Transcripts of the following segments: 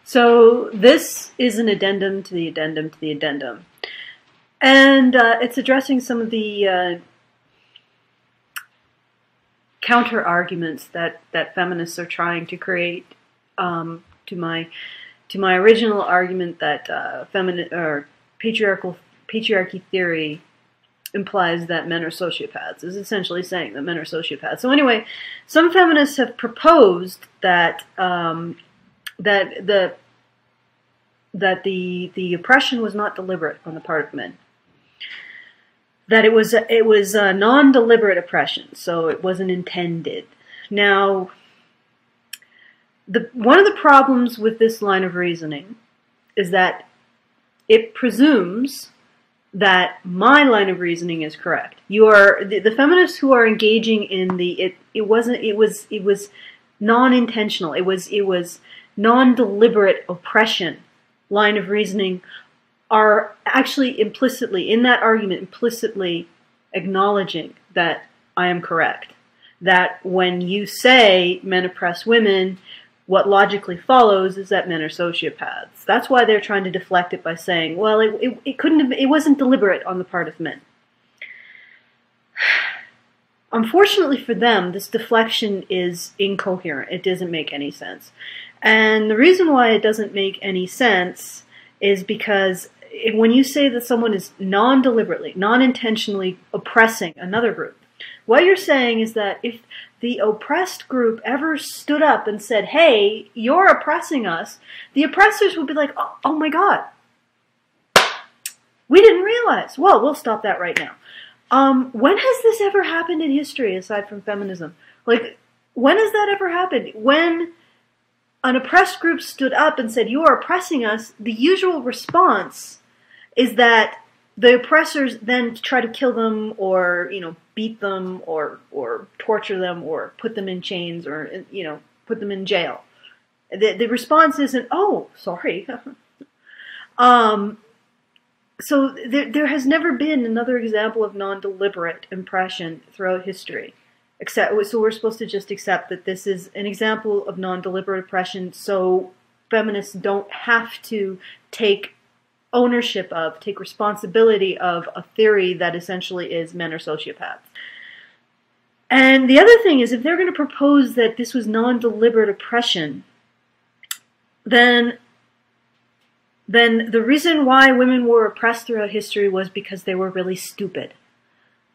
So this is an addendum to the addendum to the addendum. And it's addressing some of the counter-arguments that feminists are trying to create to my original argument that patriarchy theory implies that men are sociopaths. Is essentially saying that men are sociopaths. So anyway, some feminists have proposed that the oppression was not deliberate on the part of men. That it was a non-deliberate oppression, so it wasn't intended. Now, one of the problems with this line of reasoning is that it presumes that my line of reasoning is correct. You are the feminists who are engaging in it was non-intentional. It was non-deliberate oppression line of reasoning are actually implicitly, in that argument, implicitly acknowledging that I am correct. That when you say men oppress women, what logically follows is that men are sociopaths. That's why they're trying to deflect it by saying, well, it wasn't deliberate on the part of men. Unfortunately for them, this deflection is incoherent. It doesn't make any sense. And the reason why it doesn't make any sense is because when you say that someone is non-deliberately, non-intentionally oppressing another group, what you're saying is that if the oppressed group ever stood up and said, hey, you're oppressing us, the oppressors would be like, oh my God, we didn't realize. Well, we'll stop that right now. When has this ever happened in history aside from feminism? Like, when has that ever happened? When an oppressed group stood up and said, you are oppressing us, the usual response is that the oppressors then try to kill them or, beat them or torture them or put them in chains or, put them in jail. The response isn't, oh, sorry. So there has never been another example of non-deliberate oppression throughout history. So we're supposed to just accept that this is an example of non-deliberate oppression, so feminists don't have to take ownership of, take responsibility of a theory that essentially is men are sociopaths. And the other thing is, if they're going to propose that this was non-deliberate oppression, then the reason why women were oppressed throughout history was because they were really stupid.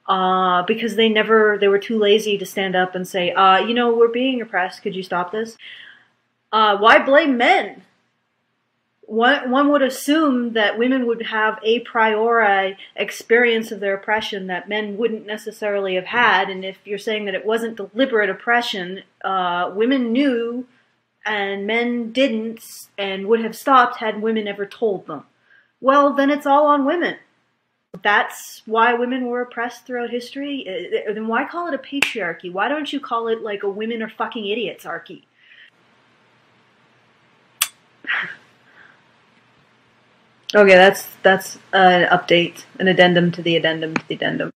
Because they were too lazy to stand up and say, we're being oppressed, could you stop this? Why blame men? One would assume that women would have a priori experience of their oppression that men wouldn't necessarily have had, and if you're saying that it wasn't deliberate oppression, women knew and men didn't and would have stopped had women ever told them. Well, then it's all on women. That's why women were oppressed throughout history. Then why call it a patriarchy? Why don't you call it like a women are fucking idiots-archy? Okay, that's an update, an addendum to the addendum to the addendum.